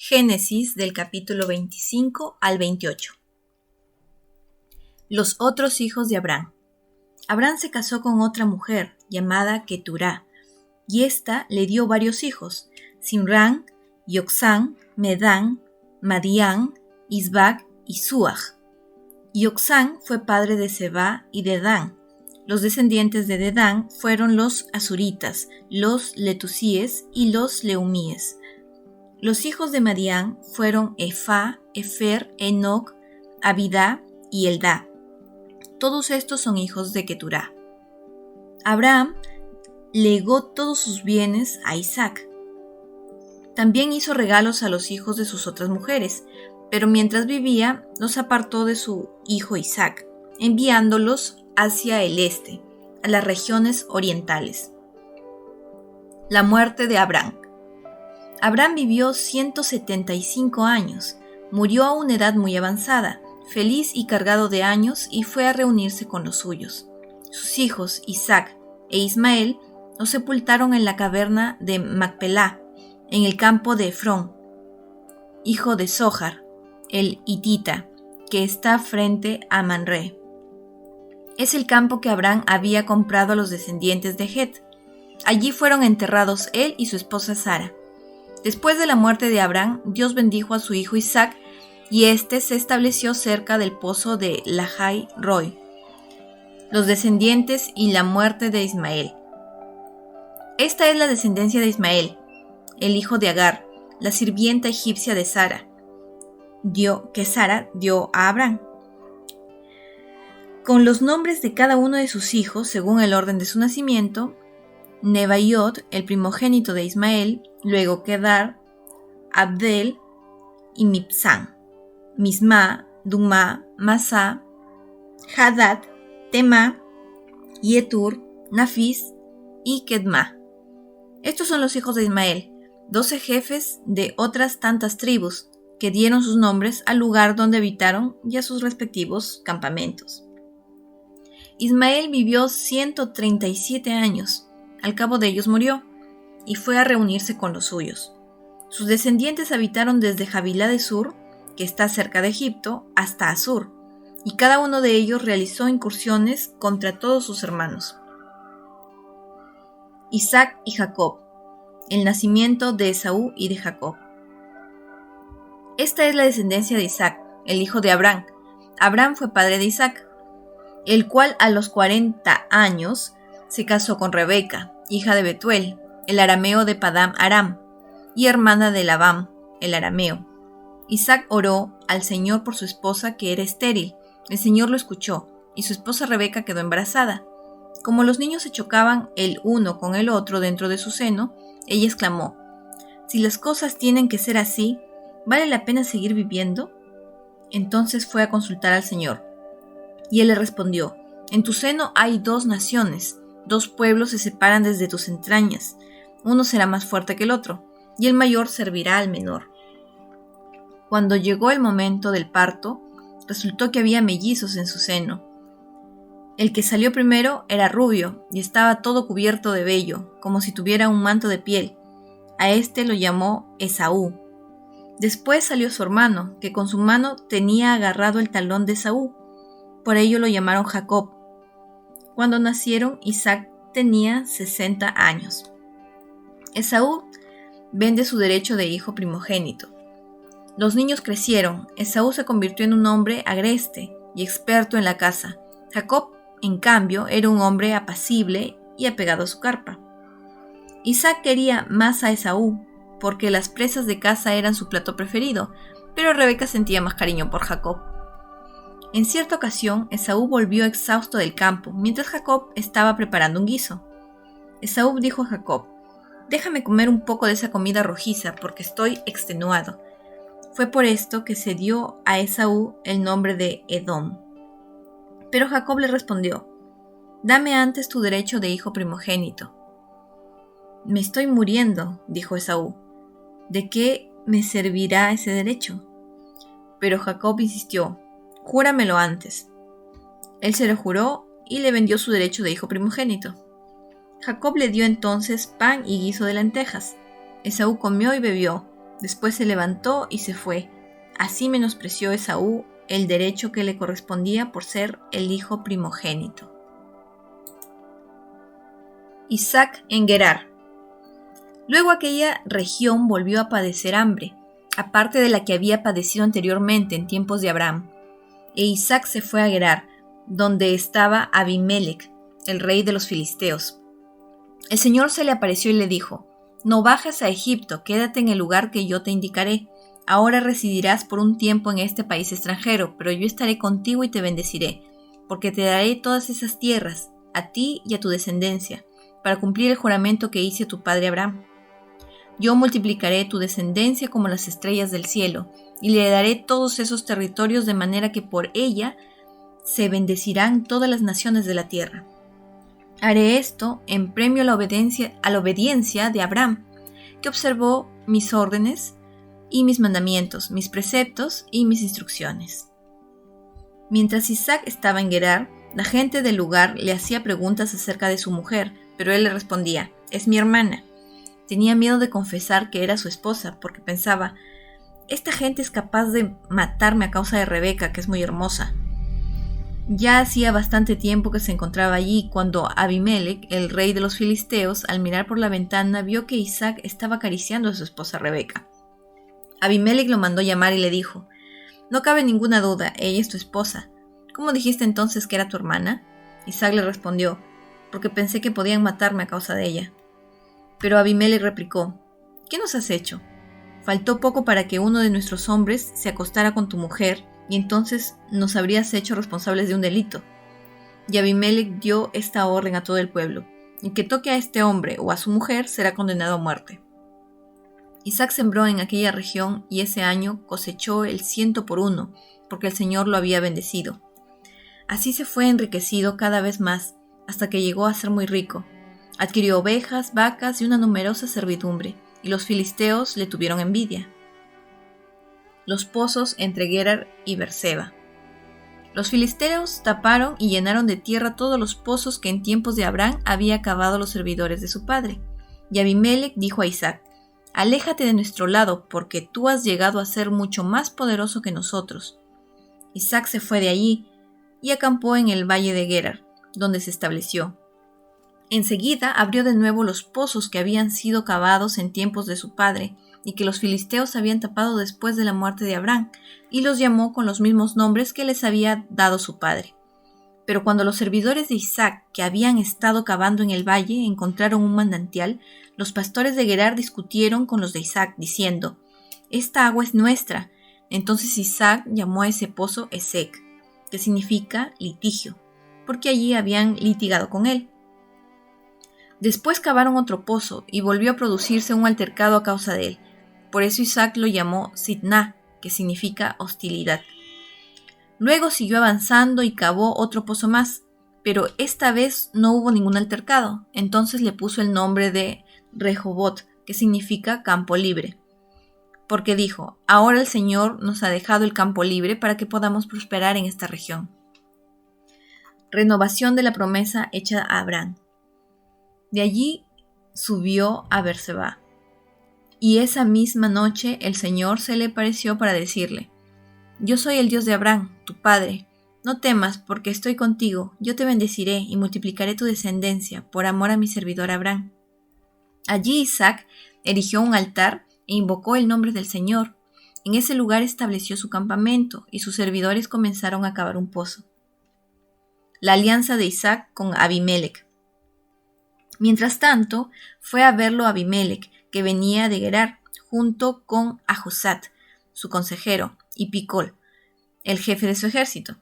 Génesis del capítulo 25 al 28. Los otros hijos de Abraham. Abraham se casó con otra mujer llamada Keturá, y ésta le dio varios hijos: Simrán, Yoksán, Medán, Madián, Isbac y Suaj. Yoksán fue padre de Seba y de Dan. Los descendientes de Dedán fueron los Asuritas, los Letusíes y los Leumíes. Los hijos de Madián fueron Efá, Efer, Enoc, Abidá y Eldá. Todos estos son hijos de Keturá. Abraham legó todos sus bienes a Isaac. También hizo regalos a los hijos de sus otras mujeres, pero mientras vivía los apartó de su hijo Isaac, enviándolos hacia el este, a las regiones orientales. La muerte de Abraham. Abraham vivió 175 años, murió a una edad muy avanzada, feliz y cargado de años, y fue a reunirse con los suyos. Sus hijos, Isaac e Ismael, los sepultaron en la caverna de Macpelá, en el campo de Efrón, hijo de Zohar, el hitita, que está frente a Manré. Es el campo que Abraham había comprado a los descendientes de Het. Allí fueron enterrados él y su esposa Sara. Después de la muerte de Abraham, Dios bendijo a su hijo Isaac, y éste se estableció cerca del pozo de Lahai Roi. Los descendientes y la muerte de Ismael. Esta es la descendencia de Ismael, el hijo de Agar, la sirvienta egipcia de Sara, que Sara dio a Abraham. Con los nombres de cada uno de sus hijos, según el orden de su nacimiento: Nebaiot, el primogénito de Ismael, luego Kedar, Abdel y Mibsán, Misma, Dumá, Masá, Hadad, Temá, Yetur, Nafis y Kedma. Estos son los hijos de Ismael, 12 jefes de otras tantas tribus, que dieron sus nombres al lugar donde habitaron y a sus respectivos campamentos. Ismael vivió 137 años. Al cabo de ellos murió, y fue a reunirse con los suyos. Sus descendientes habitaron desde Javilá de Sur, que está cerca de Egipto, hasta Asur, y cada uno de ellos realizó incursiones contra todos sus hermanos. Isaac y Jacob. El nacimiento de Esaú y de Jacob. Esta es la descendencia de Isaac, el hijo de Abraham. Abraham fue padre de Isaac, el cual a los 40 años se casó con Rebeca, hija de Betuel, el arameo de Padam Aram, y hermana de Labán, el arameo. Isaac oró al Señor por su esposa, que era estéril. El Señor lo escuchó, y su esposa Rebeca quedó embarazada. Como los niños se chocaban el uno con el otro dentro de su seno, ella exclamó: «Si las cosas tienen que ser así, ¿vale la pena seguir viviendo?». Entonces fue a consultar al Señor, y él le respondió: «En tu seno hay 2 naciones, 2 pueblos se separan desde tus entrañas. Uno será más fuerte que el otro, y el mayor servirá al menor». Cuando llegó el momento del parto, resultó que había mellizos en su seno. El que salió primero era rubio y estaba todo cubierto de vello, como si tuviera un manto de piel. A este lo llamó Esaú. Después salió su hermano, que con su mano tenía agarrado el talón de Esaú. Por ello lo llamaron Jacob. Cuando nacieron, Isaac tenía 60 años. Esaú vende su derecho de hijo primogénito. Los niños crecieron. Esaú se convirtió en un hombre agreste y experto en la caza. Jacob, en cambio, era un hombre apacible y apegado a su carpa. Isaac quería más a Esaú, porque las presas de caza eran su plato preferido, pero Rebeca sentía más cariño por Jacob. En cierta ocasión, Esaú volvió exhausto del campo, mientras Jacob estaba preparando un guiso. Esaú dijo a Jacob: «Déjame comer un poco de esa comida rojiza, porque estoy extenuado». Fue por esto que se dio a Esaú el nombre de Edom. Pero Jacob le respondió: «Dame antes tu derecho de hijo primogénito». «Me estoy muriendo», dijo Esaú. «¿De qué me servirá ese derecho?». Pero Jacob insistió: «Júramelo antes». Él se lo juró y le vendió su derecho de hijo primogénito. Jacob le dio entonces pan y guiso de lentejas. Esaú comió y bebió, Después se levantó y se fue. Así menospreció Esaú el derecho que le correspondía por ser el hijo primogénito. Isaac en Gerar. Luego aquella región volvió a padecer hambre, aparte de la que había padecido anteriormente en tiempos de Abraham. E Isaac se fue a Gerar, donde estaba Abimelec, el rey de los filisteos. El Señor se le apareció y le dijo: «No bajes a Egipto, quédate en el lugar que yo te indicaré. Ahora residirás por un tiempo en este país extranjero, pero yo estaré contigo y te bendeciré, porque te daré todas esas tierras, a ti y a tu descendencia, para cumplir el juramento que hice a tu padre Abraham. Yo multiplicaré tu descendencia como las estrellas del cielo, y le daré todos esos territorios de manera que por ella se bendecirán todas las naciones de la tierra. Haré esto en premio a la obediencia de Abraham, que observó mis órdenes y mis mandamientos, mis preceptos y mis instrucciones». Mientras Isaac estaba en Gerar, la gente del lugar le hacía preguntas acerca de su mujer, pero él le respondía: «Es mi hermana». Tenía miedo de confesar que era su esposa, porque pensaba: «Esta gente es capaz de matarme a causa de Rebeca, que es muy hermosa». Ya hacía bastante tiempo que se encontraba allí cuando Abimelec, el rey de los filisteos, al mirar por la ventana, vio que Isaac estaba acariciando a su esposa Rebeca. Abimelec lo mandó llamar y le dijo: «No cabe ninguna duda, ella es tu esposa. ¿Cómo dijiste entonces que era tu hermana?». Isaac le respondió: «Porque pensé que podían matarme a causa de ella». Pero Abimelec replicó: «¿Qué nos has hecho? Faltó poco para que uno de nuestros hombres se acostara con tu mujer, y entonces nos habrías hecho responsables de un delito». Y Abimelec dio esta orden a todo el pueblo: «El que toque a este hombre o a su mujer será condenado a muerte». Isaac sembró en aquella región y ese año cosechó el 100 por 1, porque el Señor lo había bendecido. Así se fue enriquecido cada vez más, hasta que llegó a ser muy rico. Adquirió ovejas, vacas y una numerosa servidumbre, y los filisteos le tuvieron envidia. Los pozos entre Gerar y Beerseba. Los filisteos taparon y llenaron de tierra todos los pozos que en tiempos de Abraham había cavado los servidores de su padre. Y Abimelec dijo a Isaac: «Aléjate de nuestro lado, porque tú has llegado a ser mucho más poderoso que nosotros». Isaac se fue de allí y acampó en el valle de Gerar, donde se estableció. Enseguida abrió de nuevo los pozos que habían sido cavados en tiempos de su padre, y que los filisteos habían tapado después de la muerte de Abraham, y los llamó con los mismos nombres que les había dado su padre. Pero cuando los servidores de Isaac, que habían estado cavando en el valle, encontraron un manantial, los pastores de Gerar discutieron con los de Isaac, diciendo: «Esta agua es nuestra». Entonces Isaac llamó a ese pozo Esek, que significa litigio, porque allí habían litigado con él. Después cavaron otro pozo, y volvió a producirse un altercado a causa de él. Por eso Isaac lo llamó Sitná, que significa hostilidad. Luego siguió avanzando y cavó otro pozo más, pero esta vez no hubo ningún altercado. Entonces le puso el nombre de Rehobot, que significa campo libre, porque dijo: «Ahora el Señor nos ha dejado el campo libre para que podamos prosperar en esta región». Renovación de la promesa hecha a Abraham. De allí subió a Beerseba, y esa misma noche el Señor se le apareció para decirle: «Yo soy el Dios de Abraham, tu padre. No temas, porque estoy contigo. Yo te bendeciré y multiplicaré tu descendencia por amor a mi servidor Abraham». Allí Isaac erigió un altar e invocó el nombre del Señor. En ese lugar estableció su campamento, y sus servidores comenzaron a cavar un pozo. La alianza de Isaac con Abimelec. Mientras tanto, fue a verlo Abimelec, que venía de Gerar, junto con Ahuzat, su consejero, y Picol, el jefe de su ejército.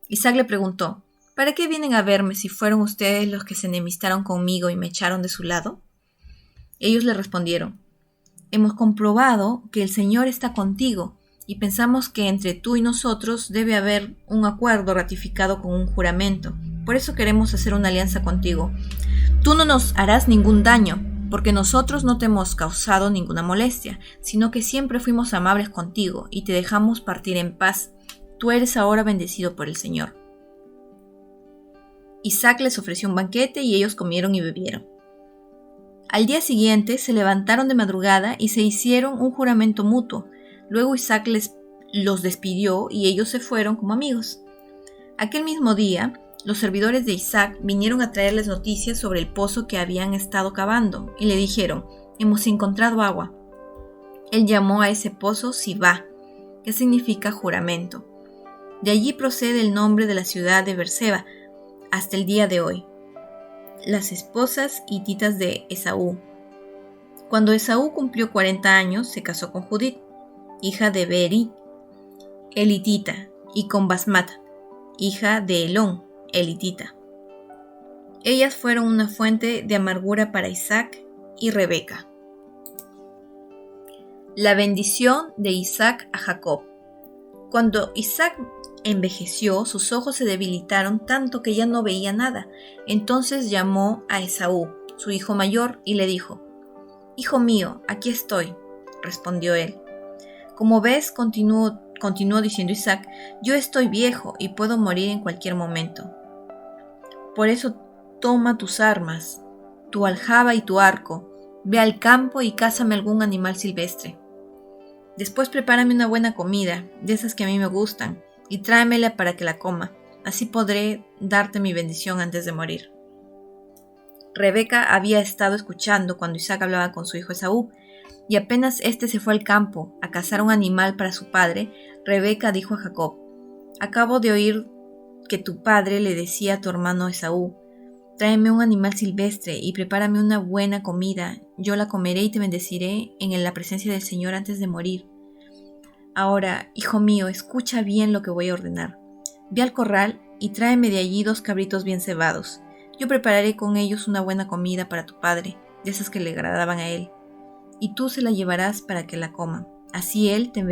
Isaac le preguntó: «¿Para qué vienen a verme si fueron ustedes los que se enemistaron conmigo y me echaron de su lado?». Ellos le respondieron: «Hemos comprobado que el Señor está contigo, y pensamos que entre tú y nosotros debe haber un acuerdo ratificado con un juramento. Por eso queremos hacer una alianza contigo. Tú no nos harás ningún daño, porque nosotros no te hemos causado ninguna molestia, sino que siempre fuimos amables contigo y te dejamos partir en paz. Tú eres ahora bendecido por el Señor». Isaac les ofreció un banquete y ellos comieron y bebieron. Al día siguiente se levantaron de madrugada y se hicieron un juramento mutuo. Luego Isaac los despidió y ellos se fueron como amigos. Aquel mismo día, los servidores de Isaac vinieron a traerles noticias sobre el pozo que habían estado cavando y le dijeron: «Hemos encontrado agua». Él llamó a ese pozo Sibá, que significa juramento. De allí procede el nombre de la ciudad de Beerseba hasta el día de hoy. Las esposas hititas de Esaú. Cuando Esaú cumplió 40 años, se casó con Judith, hija de Beeri, el hitita, y con Basmat, hija de Elón, el hitita. Ellas fueron una fuente de amargura para Isaac y Rebeca. La bendición de Isaac a Jacob. Cuando Isaac envejeció, sus ojos se debilitaron tanto que ya no veía nada. Entonces llamó a Esaú, su hijo mayor, y le dijo: «Hijo mío, aquí estoy», respondió él. «Como ves», continuó diciendo Isaac, «yo estoy viejo y puedo morir en cualquier momento. Por eso toma tus armas, tu aljaba y tu arco, ve al campo y cázame algún animal silvestre. Después prepárame una buena comida, de esas que a mí me gustan, y tráemela para que la coma. Así podré darte mi bendición antes de morir». Rebeca había estado escuchando cuando Isaac hablaba con su hijo Esaú, y apenas éste se fue al campo a cazar un animal para su padre, Rebeca dijo a Jacob: «Acabo de oír que tu padre le decía a tu hermano Esaú: tráeme un animal silvestre y prepárame una buena comida. Yo la comeré y te bendeciré en la presencia del Señor antes de morir. Ahora, hijo mío, escucha bien lo que voy a ordenar. Ve al corral y tráeme de allí 2 cabritos bien cebados. Yo prepararé con ellos una buena comida para tu padre, de esas que le agradaban a él, y tú se la llevarás para que la coma. Así él te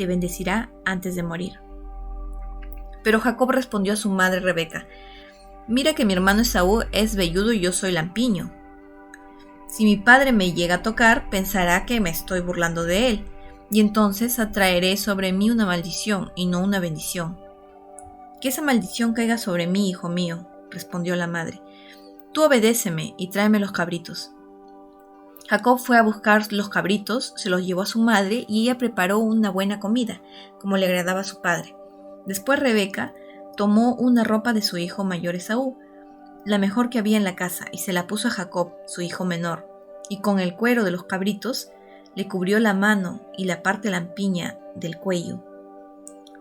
bendecirá antes de morir». Pero Jacob respondió a su madre Rebeca: «Mira que mi hermano Esaú es velludo y yo soy lampiño. Si mi padre me llega a tocar, pensará que me estoy burlando de él, y entonces atraeré sobre mí una maldición y no una bendición». «Que esa maldición caiga sobre mí, hijo mío», respondió la madre. «Tú obedéceme y tráeme los cabritos». Jacob fue a buscar los cabritos, se los llevó a su madre y ella preparó una buena comida, como le agradaba a su padre. Después Rebeca tomó una ropa de su hijo mayor Esaú, la mejor que había en la casa, y se la puso a Jacob, su hijo menor, y con el cuero de los cabritos le cubrió la mano y la parte lampiña del cuello.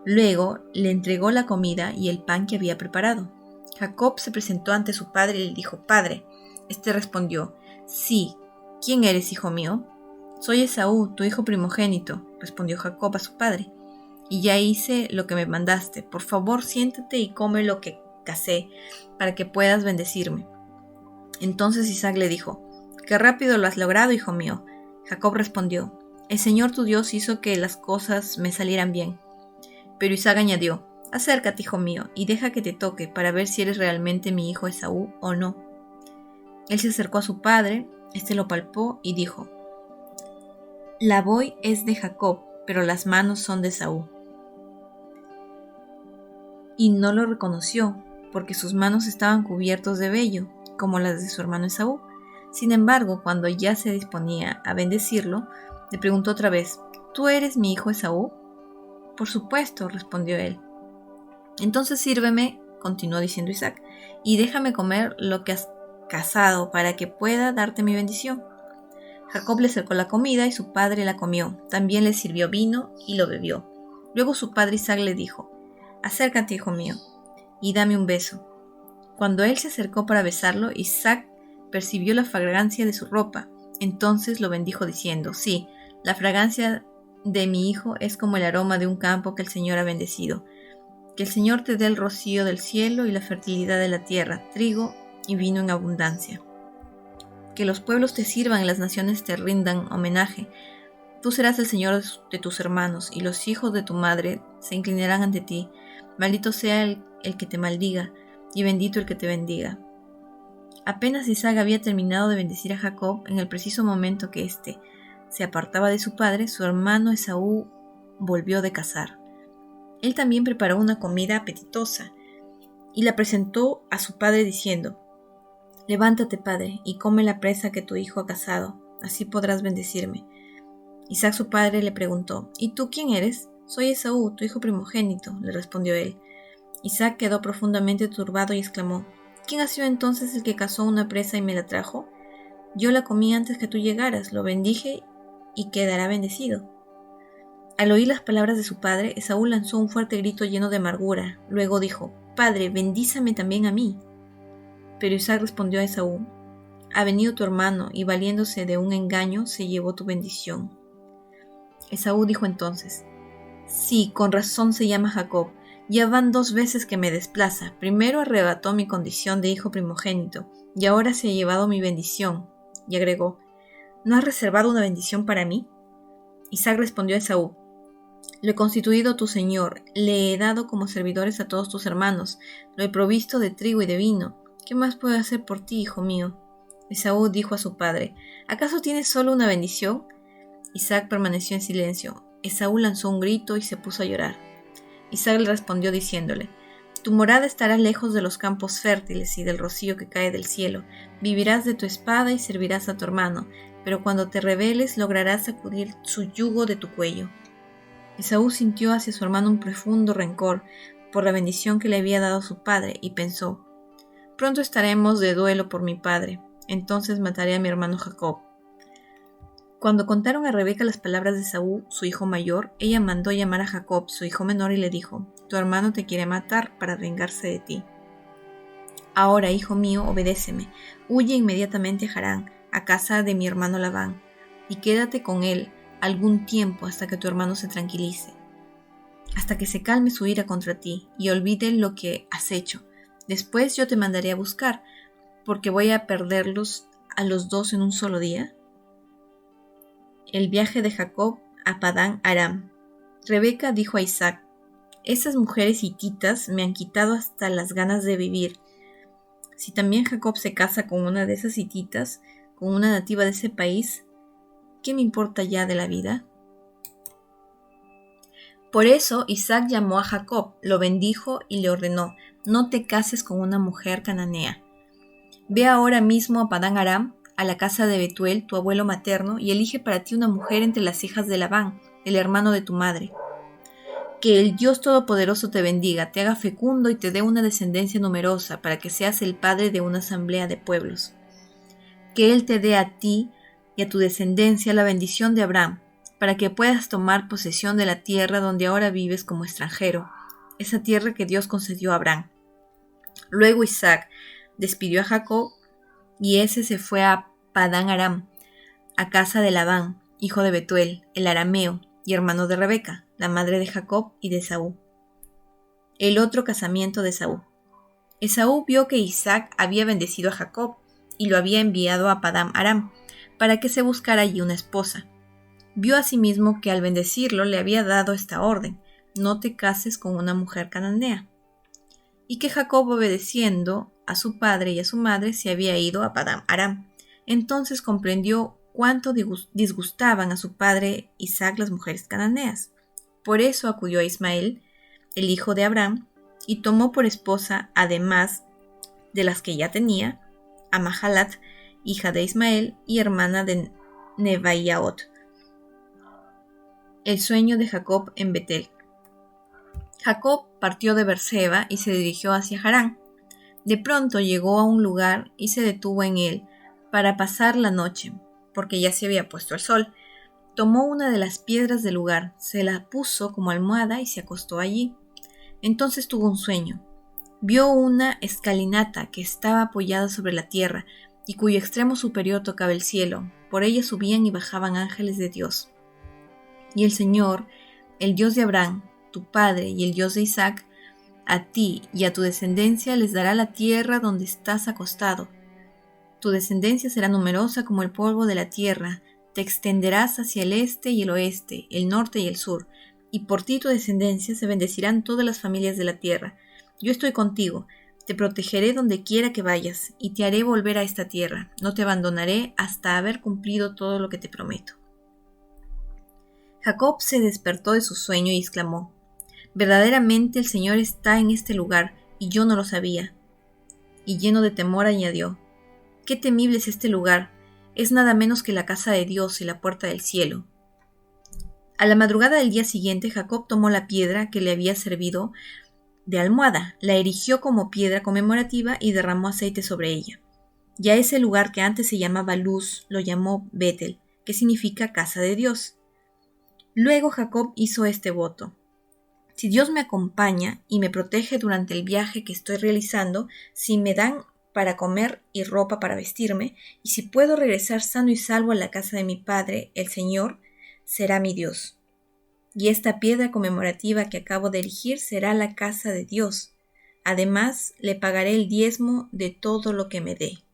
Luego le entregó la comida y el pan que había preparado. Jacob se presentó ante su padre y le dijo: «Padre». Este respondió: «Sí, ¿quién eres, hijo mío?». «Soy Esaú, tu hijo primogénito», respondió Jacob a su padre, «y ya hice lo que me mandaste. Por favor, siéntate y come lo que cacé, para que puedas bendecirme». Entonces Isaac le dijo: «Qué rápido lo has logrado, hijo mío». Jacob respondió: «El Señor tu Dios hizo que las cosas me salieran bien». Pero Isaac añadió: «Acércate, hijo mío, y deja que te toque, para ver si eres realmente mi hijo Esaú o no». Él se acercó a su padre, este lo palpó y dijo: «La voz es de Jacob, pero las manos son de Esaú». Y no lo reconoció, porque sus manos estaban cubiertos de vello, como las de su hermano Esaú. Sin embargo, cuando ya se disponía a bendecirlo, le preguntó otra vez: «¿Tú eres mi hijo Esaú?». «Por supuesto», respondió él. «Entonces sírveme», continuó diciendo Isaac, «y déjame comer lo que has cazado para que pueda darte mi bendición». Jacob le acercó la comida y su padre la comió. También le sirvió vino y lo bebió. Luego su padre Isaac le dijo: «Acércate, hijo mío, y dame un beso». Cuando él se acercó para besarlo, Isaac percibió la fragancia de su ropa. Entonces lo bendijo diciendo: «Sí, la fragancia de mi hijo es como el aroma de un campo que el Señor ha bendecido. Que el Señor te dé el rocío del cielo y la fertilidad de la tierra, trigo y vino en abundancia. Que los pueblos te sirvan y las naciones te rindan homenaje. Tú serás el Señor de tus hermanos, y los hijos de tu madre se inclinarán ante ti. Maldito sea el que te maldiga, y bendito el que te bendiga». Apenas Isaac había terminado de bendecir a Jacob, en el preciso momento que éste se apartaba de su padre, su hermano Esaú volvió de cazar. Él también preparó una comida apetitosa y la presentó a su padre diciendo: Levántate, padre, y come la presa que tu hijo ha cazado, así podrás bendecirme. Isaac su padre le preguntó, ¿y tú quién eres? Soy Esaú, tu hijo primogénito, le respondió él. Isaac quedó profundamente turbado y exclamó, ¿quién ha sido entonces el que cazó una presa y me la trajo? Yo la comí antes que tú llegaras, lo bendije y quedará bendecido. Al oír las palabras de su padre, Esaú lanzó un fuerte grito lleno de amargura. Luego dijo, Padre, bendízame también a mí. Pero Isaac respondió a Esaú, ha venido tu hermano y valiéndose de un engaño se llevó tu bendición. Esaú dijo entonces, sí, con razón se llama Jacob, ya van 2 veces que me desplaza, primero arrebató mi condición de hijo primogénito, y ahora se ha llevado mi bendición. Y agregó, ¿no has reservado una bendición para mí? Isaac respondió a Esaú, lo he constituido tu señor, le he dado como servidores a todos tus hermanos, lo he provisto de trigo y de vino. ¿Qué más puedo hacer por ti, hijo mío? Esaú dijo a su padre, ¿acaso tienes solo una bendición? Isaac permaneció en silencio. Esaú lanzó un grito y se puso a llorar. Isaac le respondió diciéndole, tu morada estará lejos de los campos fértiles y del rocío que cae del cielo. Vivirás de tu espada y servirás a tu hermano, pero cuando te rebeles lograrás sacudir su yugo de tu cuello. Esaú sintió hacia su hermano un profundo rencor por la bendición que le había dado su padre y pensó, pronto estaremos de duelo por mi padre, entonces mataré a mi hermano Jacob. Cuando contaron a Rebeca las palabras de Esaú, su hijo mayor, ella mandó llamar a Jacob, su hijo menor, y le dijo, tu hermano te quiere matar para vengarse de ti. Ahora, hijo mío, obedéceme, huye inmediatamente a Harán, a casa de mi hermano Labán, y quédate con él algún tiempo hasta que tu hermano se tranquilice, hasta que se calme su ira contra ti y olvide lo que has hecho. Después yo te mandaré a buscar, porque voy a perderlos a los 2 en un solo día. El viaje de Jacob a Padán Aram. Rebeca dijo a Isaac, esas mujeres hititas me han quitado hasta las ganas de vivir. Si también Jacob se casa con una de esas hititas, con una nativa de ese país, ¿qué me importa ya de la vida? Por eso Isaac llamó a Jacob, lo bendijo y le ordenó, no te cases con una mujer cananea. Ve ahora mismo a Padán Aram, a la casa de Betuel, tu abuelo materno, y elige para ti una mujer entre las hijas de Labán, el hermano de tu madre. Que el Dios Todopoderoso te bendiga, te haga fecundo y te dé una descendencia numerosa, para que seas el padre de una asamblea de pueblos. Que Él te dé a ti y a tu descendencia la bendición de Abraham, para que puedas tomar posesión de la tierra donde ahora vives como extranjero, esa tierra que Dios concedió a Abraham. Luego Isaac despidió a Jacob, y ese se fue a Padán Aram, a casa de Labán, hijo de Betuel, el arameo, y hermano de Rebeca, la madre de Jacob y de Esaú. El otro casamiento de Esaú. Esaú vio que Isaac había bendecido a Jacob, y lo había enviado a Padán Aram, para que se buscara allí una esposa. Vio asimismo que al bendecirlo le había dado esta orden, no te cases con una mujer cananea. Y que Jacob, obedeciendo a su padre y a su madre, se había ido a Padán Aram. Entonces comprendió cuánto disgustaban a su padre Isaac las mujeres cananeas. Por eso acudió a Ismael, el hijo de Abraham, y tomó por esposa, además de las que ya tenía, a Mahalat, hija de Ismael y hermana de Nebaiot. El sueño de Jacob en Betel. Jacob partió de Beerseba y se dirigió hacia Harán. De pronto llegó a un lugar y se detuvo en él para pasar la noche, porque ya se había puesto el sol. Tomó una de las piedras del lugar, se la puso como almohada y se acostó allí. Entonces tuvo un sueño. Vio una escalinata que estaba apoyada sobre la tierra y cuyo extremo superior tocaba el cielo. Por ella subían y bajaban ángeles de Dios. Y el Señor, el Dios de Abraham, tu padre, y el Dios de Isaac, a ti y a tu descendencia les dará la tierra donde estás acostado. Tu descendencia será numerosa como el polvo de la tierra, te extenderás hacia el este y el oeste, el norte y el sur, y por ti tu descendencia se bendecirán todas las familias de la tierra. Yo estoy contigo, te protegeré donde quiera que vayas, y te haré volver a esta tierra, no te abandonaré hasta haber cumplido todo lo que te prometo. Jacob se despertó de su sueño y exclamó, verdaderamente el Señor está en este lugar, y yo no lo sabía. Y lleno de temor añadió, Qué temible es este lugar. Es nada menos que la casa de Dios y la puerta del cielo. A la madrugada del día siguiente, Jacob tomó la piedra que le había servido de almohada, la erigió como piedra conmemorativa y derramó aceite sobre ella. Ya ese lugar que antes se llamaba Luz lo llamó Betel, que significa casa de Dios. Luego Jacob hizo este voto: si Dios me acompaña y me protege durante el viaje que estoy realizando, si me dan para comer y ropa para vestirme, y si puedo regresar sano y salvo a la casa de mi padre, el Señor será mi Dios. Y esta piedra conmemorativa que acabo de erigir será la casa de Dios. Además, le pagaré el diezmo de todo lo que me dé.